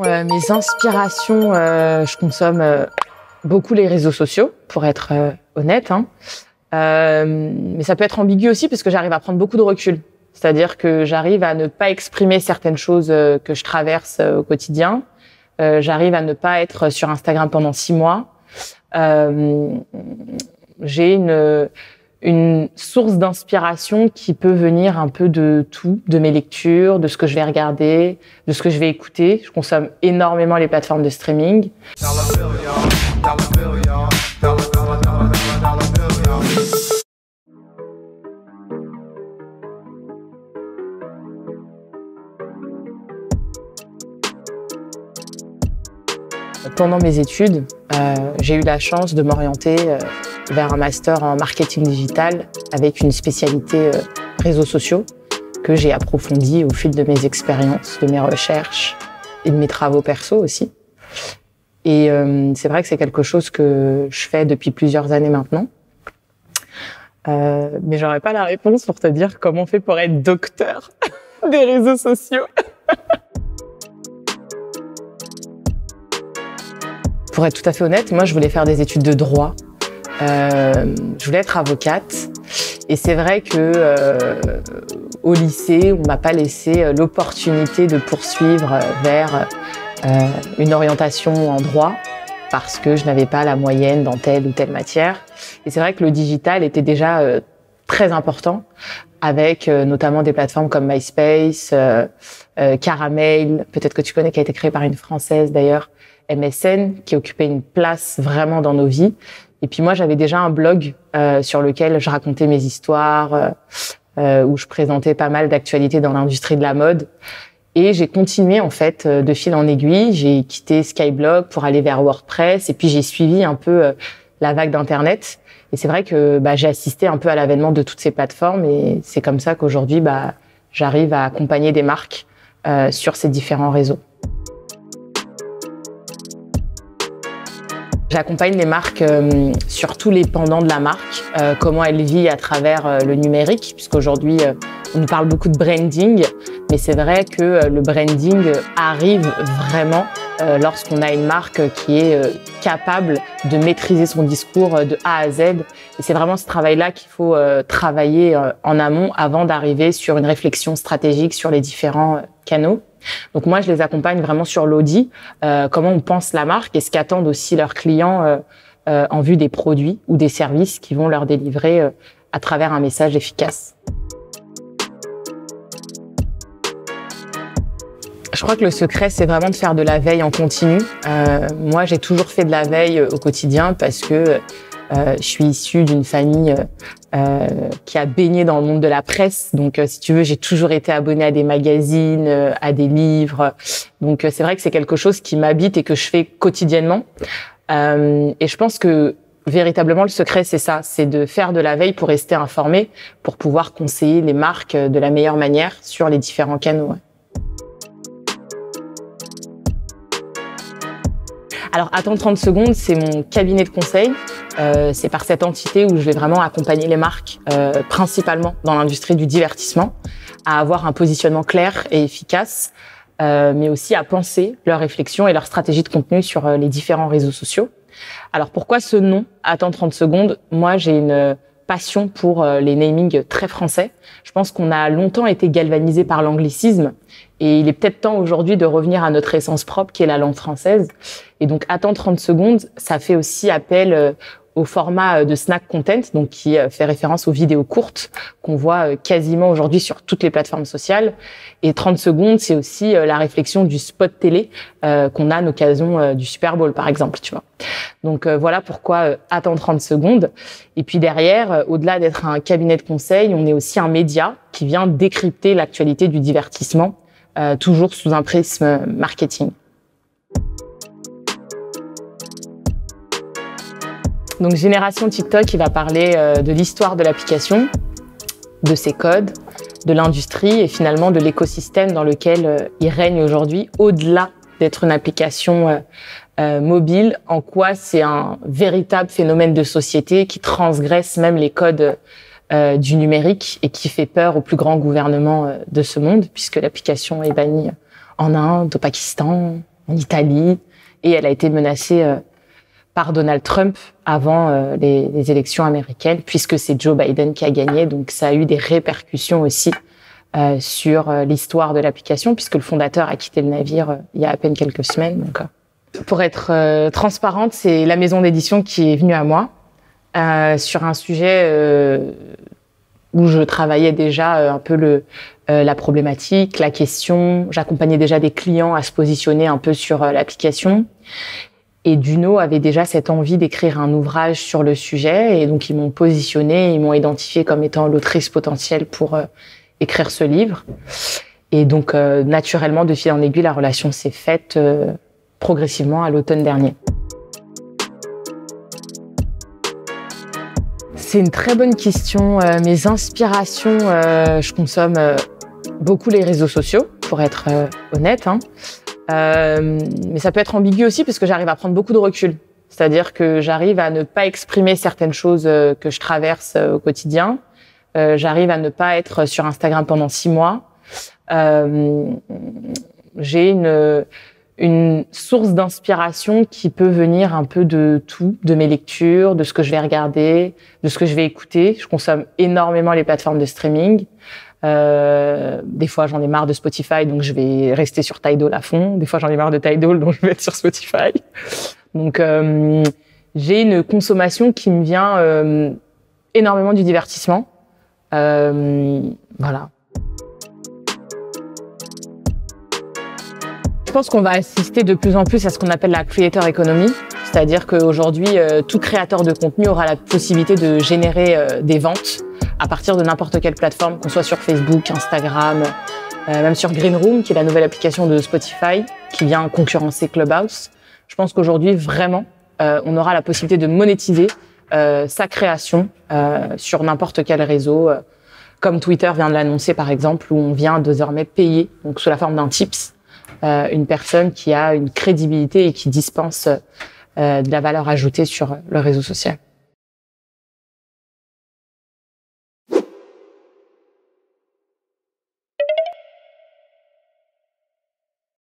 Mes inspirations, je consomme beaucoup les réseaux sociaux, pour être honnête. Mais ça peut être ambigu aussi parce que j'arrive à prendre beaucoup de recul. C'est-à-dire que j'arrive à ne pas exprimer certaines choses que je traverse au quotidien. J'arrive à ne pas être sur Instagram pendant 6 mois. J'ai une source d'inspiration qui peut venir un peu de tout, de mes lectures, de ce que je vais regarder, de ce que je vais écouter. Je consomme énormément les plateformes de streaming. Pendant mes études, j'ai eu la chance de m'orienter vers un master en marketing digital avec une spécialité réseaux sociaux que j'ai approfondie au fil de mes expériences, de mes recherches et de mes travaux perso aussi. Et c'est vrai que c'est quelque chose que je fais depuis plusieurs années maintenant. Mais j'aurais pas la réponse pour te dire comment on fait pour être docteur des réseaux sociaux. Pour être tout à fait honnête, moi, je voulais faire des études de droit. Je voulais être avocate. Et c'est vrai que au lycée, on m'a pas laissé l'opportunité de poursuivre vers une orientation en droit parce que je n'avais pas la moyenne dans telle ou telle matière. Et c'est vrai que le digital était déjà très important avec notamment des plateformes comme MySpace, Caramel, peut-être que tu connais, qui a été créée par une Française d'ailleurs, MSN, qui occupait une place vraiment dans nos vies. Et puis moi, j'avais déjà un blog sur lequel je racontais mes histoires, où je présentais pas mal d'actualités dans l'industrie de la mode. Et j'ai continué en fait de fil en aiguille. J'ai quitté Skyblog pour aller vers WordPress. Et puis j'ai suivi un peu la vague d'Internet. Et c'est vrai que j'ai assisté un peu à l'avènement de toutes ces plateformes. Et c'est comme ça qu'aujourd'hui, j'arrive à accompagner des marques sur ces différents réseaux. J'accompagne les marques sur tous les pendants de la marque, comment elle vit à travers le numérique, puisqu'aujourd'hui, on nous parle beaucoup de branding, mais c'est vrai que le branding arrive vraiment lorsqu'on a une marque qui est capable de maîtriser son discours de A à Z. Et c'est vraiment ce travail-là qu'il faut travailler en amont avant d'arriver sur une réflexion stratégique sur les différents canaux. Donc moi, je les accompagne vraiment sur l'audit, comment on pense la marque et ce qu'attendent aussi leurs clients en vue des produits ou des services qui vont leur délivrer à travers un message efficace. Je crois que le secret, c'est vraiment de faire de la veille en continu. Moi, j'ai toujours fait de la veille au quotidien parce que je suis issue d'une famille qui a baigné dans le monde de la presse. Donc, si tu veux, j'ai toujours été abonnée à des magazines, à des livres. Donc, c'est vrai que c'est quelque chose qui m'habite et que je fais quotidiennement. Et je pense que véritablement, le secret, c'est ça. C'est de faire de la veille pour rester informé, pour pouvoir conseiller les marques de la meilleure manière sur les différents canaux. Alors, Attends 30 secondes, c'est mon cabinet de conseil. C'est par cette entité où je vais vraiment accompagner les marques, principalement dans l'industrie du divertissement, à avoir un positionnement clair et efficace, mais aussi à penser leur réflexion et leur stratégie de contenu sur les différents réseaux sociaux. Alors, pourquoi ce nom, Attends 30 secondes? Moi, j'ai une passion pour les namings très français. Je pense qu'on a longtemps été galvanisé par l'anglicisme et il est peut-être temps aujourd'hui de revenir à notre essence propre qui est la langue française. Et donc, Attends 30 secondes, ça fait aussi appel au format de snack content, donc qui fait référence aux vidéos courtes qu'on voit quasiment aujourd'hui sur toutes les plateformes sociales. Et 30 secondes, c'est aussi la réflexion du spot télé qu'on a à l'occasion du Super Bowl, par exemple, tu vois. Donc voilà pourquoi Attends 30 secondes. Et puis derrière, au-delà d'être un cabinet de conseil, on est aussi un média qui vient décrypter l'actualité du divertissement, toujours sous un prisme marketing. Donc Génération TikTok, il va parler de l'histoire de l'application, de ses codes, de l'industrie et finalement de l'écosystème dans lequel il règne aujourd'hui, au-delà d'être une application mobile, en quoi c'est un véritable phénomène de société qui transgresse même les codes du numérique et qui fait peur aux plus grands gouvernements de ce monde, puisque l'application est bannie en Inde, au Pakistan, en Italie, et elle a été menacée par Donald Trump avant les élections américaines, puisque c'est Joe Biden qui a gagné. Donc ça a eu des répercussions aussi sur l'histoire de l'application, puisque le fondateur a quitté le navire il y a à peine quelques semaines. Donc, pour être transparente, c'est la maison d'édition qui est venue à moi sur un sujet où je travaillais déjà un peu la problématique, la question. J'accompagnais déjà des clients à se positionner un peu sur l'application. Et Duno avait déjà cette envie d'écrire un ouvrage sur le sujet. Et donc, ils m'ont positionné, ils m'ont identifié comme étant l'autrice potentielle pour écrire ce livre. Et donc, naturellement, de fil en aiguille, la relation s'est faite progressivement à l'automne dernier. C'est une très bonne question. Mes inspirations, je consomme beaucoup les réseaux sociaux, pour être honnête. Mais ça peut être ambigu aussi, parce que j'arrive à prendre beaucoup de recul. C'est-à-dire que j'arrive à ne pas exprimer certaines choses que je traverse au quotidien. J'arrive à ne pas être sur Instagram pendant 6 mois. J'ai une source d'inspiration qui peut venir un peu de tout, de mes lectures, de ce que je vais regarder, de ce que je vais écouter. Je consomme énormément les plateformes de streaming. Des fois, j'en ai marre de Spotify, donc je vais rester sur Tidal à fond. Des fois, j'en ai marre de Tidal, donc je vais être sur Spotify. Donc, j'ai une consommation qui me vient énormément du divertissement. Voilà. Je pense qu'on va assister de plus en plus à ce qu'on appelle la creator economy, c'est-à-dire qu'aujourd'hui, tout créateur de contenu aura la possibilité de générer des ventes à partir de n'importe quelle plateforme, qu'on soit sur Facebook, Instagram, même sur Green Room, qui est la nouvelle application de Spotify, qui vient concurrencer Clubhouse. Je pense qu'aujourd'hui, vraiment, on aura la possibilité de monétiser sa création sur n'importe quel réseau, comme Twitter vient de l'annoncer par exemple, où on vient désormais payer, donc sous la forme d'un tips, une personne qui a une crédibilité et qui dispense de la valeur ajoutée sur le réseau social.